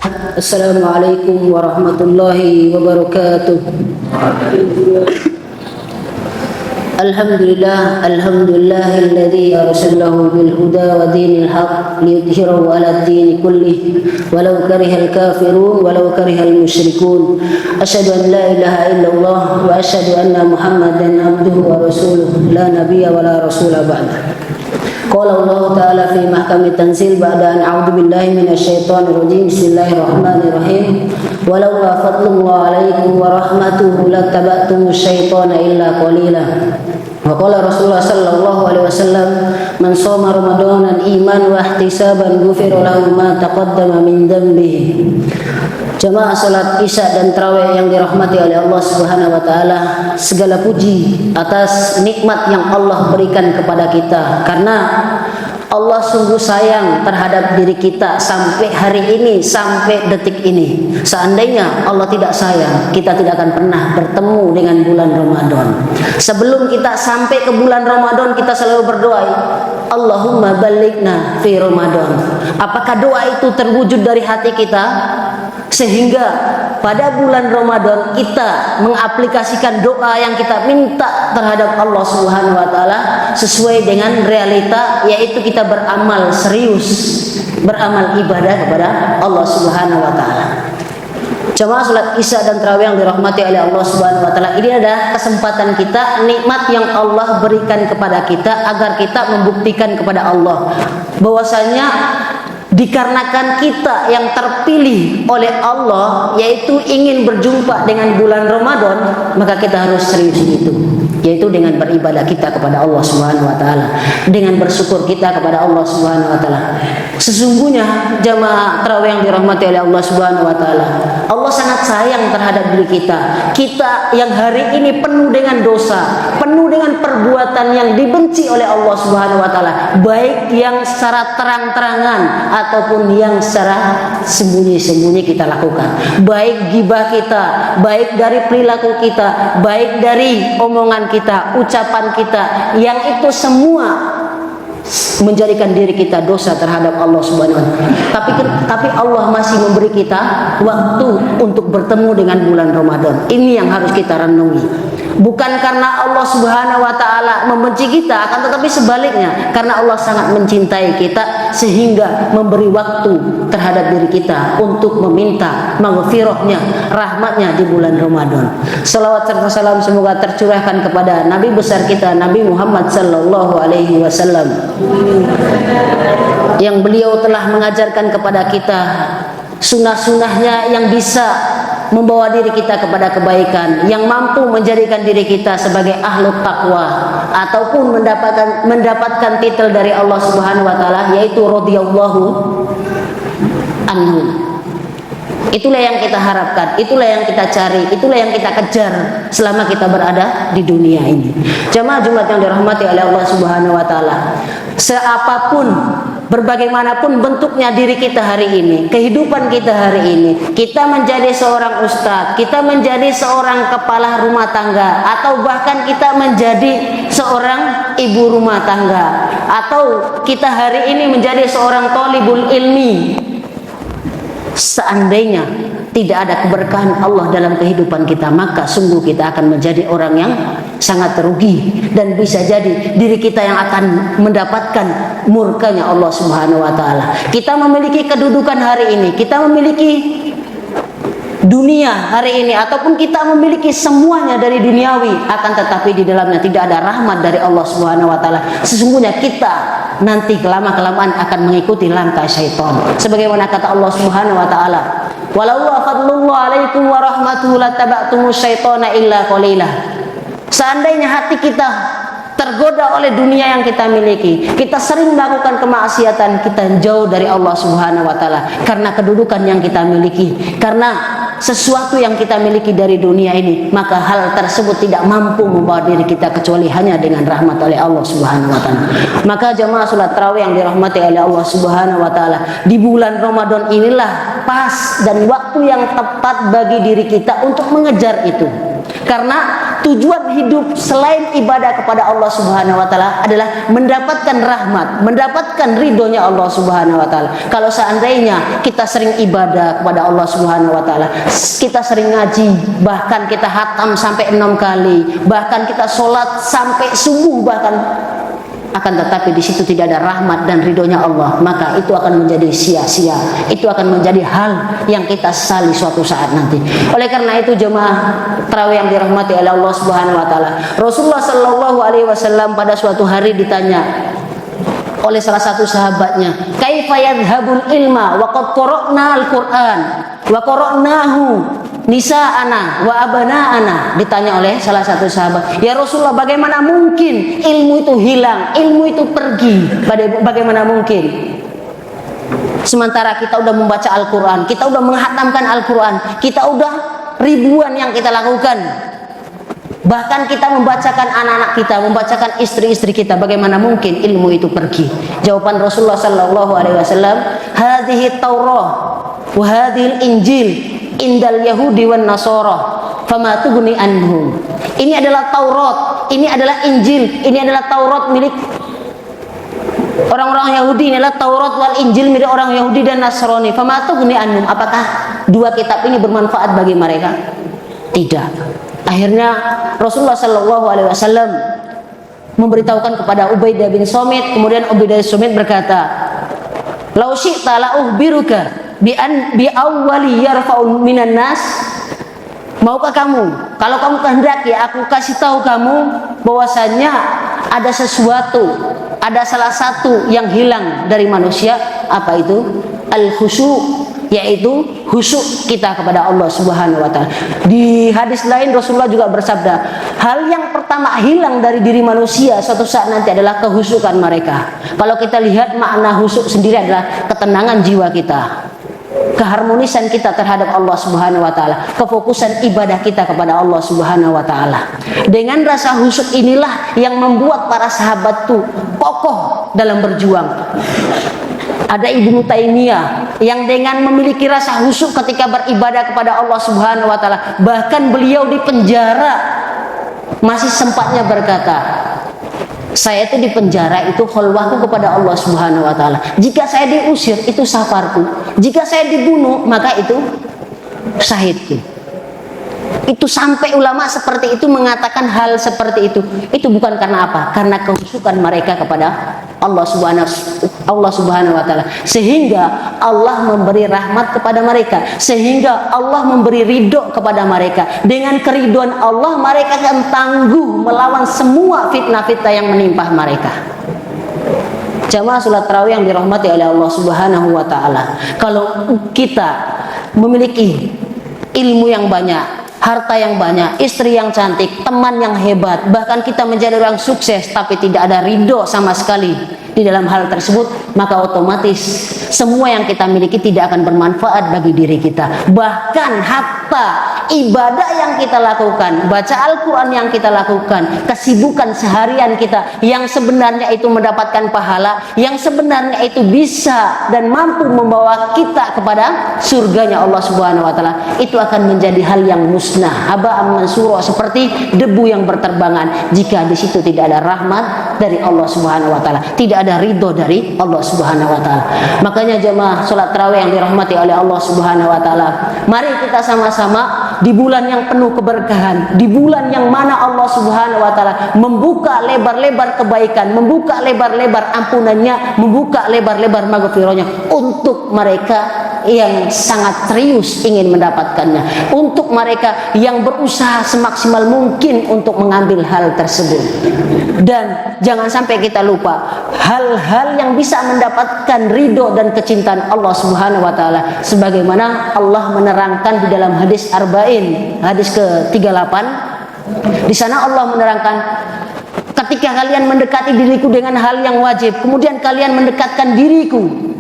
Assalamualaikum warahmatullahi wabarakatuh. Alhamdulillahilladzi arsalahu bil huda wa dinil haq liyudhhirahu 'alad dini kullih walau karihal kafirun walau karihal musyrikun. Asyhadu an la ilaha illallah wa asyhadu anna Muhammadan abduhu wa rasuluh la nabiyya wa la rasula ba'da. Qala Allah Ta'ala fi mahkami tanzil ba'da an a'udzu billahi minasyaitonir rajim. Bismillahirrahmanirrahim. Walau la fadlullah 'alaikum wa rahmatuhu lattaba'tumus syaitana illa qalila. Wa qala Rasulullah sallallahu alaihi wasallam, man shoma ramadanan iman wa ihtisaban ghufira lahu ma taqaddama min dhanbihi. Jamaah salat Isya dan tarawih yang dirahmati oleh Allah Subhanahu wa taala, segala puji atas nikmat yang Allah berikan kepada kita, karena Allah sungguh sayang terhadap diri kita sampai hari ini, sampai detik ini. Seandainya Allah tidak sayang, kita tidak akan pernah bertemu dengan bulan Ramadan. Sebelum kita sampai ke bulan Ramadan, kita selalu berdoa, Allahumma balighna fi Ramadan. Apakah doa itu terwujud dari hati kita? Sehingga pada bulan Ramadan kita mengaplikasikan doa yang kita minta terhadap Allah Subhanahu wa taala sesuai dengan realita, yaitu kita beramal serius, beramal ibadah kepada Allah Subhanahu wa taala. Jamaah salat Isya dan tarawih yang dirahmati oleh Allah Subhanahu wa taala, ini adalah kesempatan kita, nikmat yang Allah berikan kepada kita agar kita membuktikan kepada Allah bahwasanya dikarenakan kita yang terpilih oleh Allah, yaitu ingin berjumpa dengan bulan Ramadan, maka kita harus serius itu, yaitu dengan beribadah kita kepada Allah Subhanahu wa taala, dengan bersyukur kita kepada Allah Subhanahu wa taala. Sesungguhnya jamaah tarawih yang dirahmati oleh Allah Subhanahu wa taala, Allah sangat sayang terhadap diri kita. Kita yang hari ini penuh dengan dosa, penuh dengan perbuatan yang dibenci oleh Allah Subhanahu wa taala, baik yang secara terang-terangan ataupun yang secara sembunyi-sembunyi kita lakukan, baik ghibah kita, baik dari perilaku kita, baik dari omongan kita, ucapan kita, yang itu semua menjadikan diri kita dosa terhadap Allah Subhanahu wa taala. Tapi Allah masih memberi kita waktu untuk bertemu dengan bulan Ramadan. Ini yang harus kita renungi. Bukan karena Allah Subhanahu wa taala membenci kita, akan tetapi sebaliknya, karena Allah sangat mencintai kita sehingga memberi waktu terhadap diri kita untuk meminta maghfirahnya, rahmatnya di bulan Ramadan. Salawat serta salam semoga tercurahkan kepada Nabi besar kita, Nabi Muhammad sallallahu alaihi wasallam, yang beliau telah mengajarkan kepada kita sunnah-sunnahnya yang bisa membawa diri kita kepada kebaikan, yang mampu menjadikan diri kita sebagai ahlu taqwa ataupun mendapatkan titel dari Allah Subhanahu wa taala, yaitu radhiyallahu anhu. Itulah yang kita harapkan, itulah yang kita cari, itulah yang kita kejar selama kita berada di dunia ini. Jamaah Jumat yang dirahmati oleh Allah Subhanahu wa taala, seapapun, berbagaimanapun bentuknya diri kita hari ini, kehidupan kita hari ini, kita menjadi seorang ustadz, kita menjadi seorang kepala rumah tangga, atau bahkan kita menjadi seorang ibu rumah tangga, atau kita hari ini menjadi seorang thalibul ilmi, seandainya tidak ada keberkahan Allah dalam kehidupan kita, maka sungguh kita akan menjadi orang yang sangat rugi, dan bisa jadi diri kita yang akan mendapatkan murkanya Allah Subhanahu wa taala. Kita memiliki kedudukan hari ini, kita memiliki dunia hari ini, ataupun kita memiliki semuanya dari duniawi, akan tetapi di dalamnya tidak ada rahmat dari Allah Subhanahu wa taala. Sesungguhnya kita nanti kelama-kelamaan akan mengikuti langkah syaitan. Sebagaimana kata Allah Subhanahu wa taala, walau fadlullah alaikum wa rahmatuhu lattaba'tumus syaitana illa qalila. Seandainya hati kita tergoda oleh dunia yang kita miliki, kita sering melakukan kemaksiatan, kita jauh dari Allah Subhanahu wa taala karena kedudukan yang kita miliki, karena sesuatu yang kita miliki dari dunia ini, maka hal tersebut tidak mampu membawa diri kita kecuali hanya dengan rahmat oleh Allah Subhanahu wa taala. Maka jamaah salat tarawih yang dirahmati oleh Allah Subhanahu wa taala, di bulan Ramadan inilah pas dan waktu yang tepat bagi diri kita untuk mengejar itu. Karena tujuan hidup selain ibadah kepada Allah Subhanahu wa taala adalah mendapatkan rahmat, mendapatkan ridhonya Allah Subhanahu wa taala. Kalau seandainya kita sering ibadah kepada Allah Subhanahu wa taala, kita sering ngaji, bahkan kita hatam sampai 6 kali, bahkan kita sholat sampai subuh bahkan, akan tetapi di situ tidak ada rahmat dan ridhonya Allah, maka itu akan menjadi sia-sia. Itu akan menjadi hal yang kita sesali suatu saat nanti. Oleh karena itu jemaah tarawih yang dirahmati oleh Allah Subhanahu wa taala, Rasulullah sallallahu alaihi wasallam pada suatu hari ditanya oleh salah satu sahabatnya, "Kaifa yadhhabul ilma wa qad qara'na al-Qur'an wa qara'nahu nisa'ana wa abana'ana?" Ditanya oleh salah satu sahabat, "Ya Rasulullah, bagaimana mungkin ilmu itu hilang, ilmu itu pergi? Bagaimana mungkin? Sementara kita udah membaca Al-Quran, kita udah menghatamkan Al-Quran, kita udah ribuan yang kita lakukan. Bahkan kita membacakan anak-anak kita, membacakan istri-istri kita, bagaimana mungkin ilmu itu pergi?" Jawaban Rasulullah sallallahu alaihi wasallam, "Hadhihi Taurah wa hadhil Injil indal Yahudi wan Nasara, fama tughni anhum." Ini adalah Taurat, ini adalah Injil, ini adalah Taurat milik orang-orang Yahudi, ini adalah Taurat wal Injil milik orang Yahudi dan Nasrani. Fama tughni anhum. Apakah dua kitab ini bermanfaat bagi mereka? Tidak. Akhirnya Rasulullah sallallahu alaihi wasallam memberitahukan kepada Ubaidah bin Somit. Kemudian Ubaidah bin Somit berkata, "Lau syi'ta la uhbiruka bi awwali yarfa'u minan nas." Maukah kamu, kalau kamu kehendaki, aku kasih tahu kamu bahwasannya ada sesuatu, ada salah satu yang hilang dari manusia. Apa itu? Al-khusyu', yaitu khusyuk kita kepada Allah Subhanahu wa taala. Di hadis lain Rasulullah juga bersabda, hal yang pertama hilang dari diri manusia suatu saat nanti adalah kehusukan mereka. Kalau kita lihat makna khusyuk sendiri adalah ketenangan jiwa kita, keharmonisan kita terhadap Allah Subhanahu wa taala, kefokusan ibadah kita kepada Allah Subhanahu wa taala. Dengan rasa khusyuk inilah yang membuat para sahabat tuh kokoh dalam berjuang. Ada Ibnu Taimiyah yang dengan memiliki rasa khusyuk ketika beribadah kepada Allah Subhanahu wa taala, bahkan beliau di penjara masih sempatnya berkata, "Saya itu di penjara itu kholwahku kepada Allah Subhanahu wa taala. Jika saya diusir itu safarku. Jika saya dibunuh maka itu syahidku." Itu sampai ulama seperti itu mengatakan hal seperti itu. Itu bukan karena apa? Karena kehusukan mereka kepada Allah Subhanahu wa taala. Sehingga Allah memberi rahmat kepada mereka, sehingga Allah memberi ridho kepada mereka. Dengan keridhaan Allah mereka akan tangguh melawan semua fitnah-fitnah yang menimpa mereka. Jamaah salat tarawih yang dirahmati oleh Allah Subhanahu wa taala, kalau kita memiliki ilmu yang banyak, harta yang banyak, istri yang cantik, teman yang hebat, bahkan kita menjadi orang sukses tapi tidak ada ridho sama sekali di dalam hal tersebut, maka otomatis semua yang kita miliki tidak akan bermanfaat bagi diri kita. Bahkan hatta ibadah yang kita lakukan, baca Al-Quran yang kita lakukan, kesibukan seharian kita yang sebenarnya itu mendapatkan pahala, yang sebenarnya itu bisa dan mampu membawa kita kepada surganya Allah Subhanahu wa taala, itu akan menjadi hal yang musnah, haba'an mansura, seperti debu yang berterbangan jika di situ tidak ada rahmat dari Allah Subhanahu wa taala, tidak ada ridho dari Allah Subhanahu wa taala. Makanya jemaah salat tarawih yang dirahmati oleh Allah Subhanahu wa taala, mari kita sama-sama di bulan yang penuh keberkahan, di bulan yang mana Allah Subhanahu wa taala membuka lebar-lebar kebaikan, membuka lebar-lebar ampunannya, membuka lebar-lebar maghfirahnya untuk mereka yang sangat serius ingin mendapatkannya, untuk mereka yang berusaha semaksimal mungkin untuk mengambil hal tersebut. Dan jangan sampai kita lupa hal-hal yang bisa mendapatkan ridho dan kecintaan Allah Subhanahu wa taala, sebagaimana Allah menerangkan di dalam hadis Arba'in, hadis ke-38. Di sana Allah menerangkan, ketika kalian mendekati diriku dengan hal yang wajib, kemudian kalian mendekatkan diriku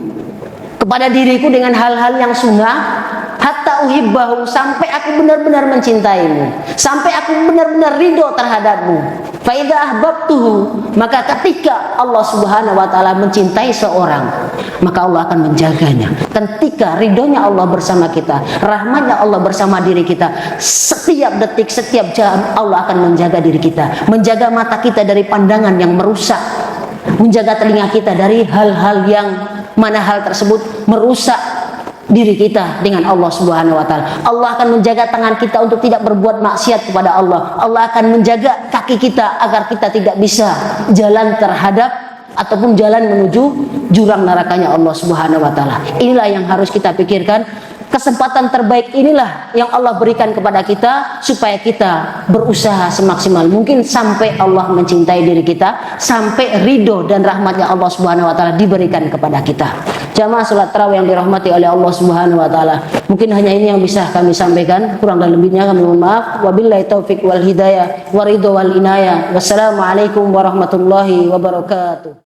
kepada diriku dengan hal-hal yang sunnah, hatta uhibbahu, sampai aku benar-benar mencintaimu, sampai aku benar-benar ridho terhadapmu. Fa idza ahbabtuhu, maka ketika Allah Subhanahu wa taala mencintai seorang, maka Allah akan menjaganya. Ketika ridhonya Allah bersama kita, rahmatnya Allah bersama diri kita, setiap detik, setiap jam Allah akan menjaga diri kita, menjaga mata kita dari pandangan yang merusak, menjaga telinga kita dari hal-hal yang mana hal tersebut merusak diri kita dengan Allah Subhanahu wa taala. Allah akan menjaga tangan kita untuk tidak berbuat maksiat kepada Allah. Allah akan menjaga kaki kita agar kita tidak bisa jalan terhadap ataupun jalan menuju jurang nerakanya Allah Subhanahu wa taala. Inilah yang harus kita pikirkan. Kesempatan terbaik inilah yang Allah berikan kepada kita supaya kita berusaha semaksimal mungkin sampai Allah mencintai diri kita, sampai ridho dan rahmatnya Allah Subhanahu wa taala diberikan kepada kita. Jamaah salat tarawih yang dirahmati oleh Allah Subhanahu wa taala, mungkin hanya ini yang bisa kami sampaikan, kurang dan lebihnya kami mohon maaf. Wabillahi taufik wal hidayah wa ridho wal inayah. Wassalamualaikum warahmatullahi wabarakatuh.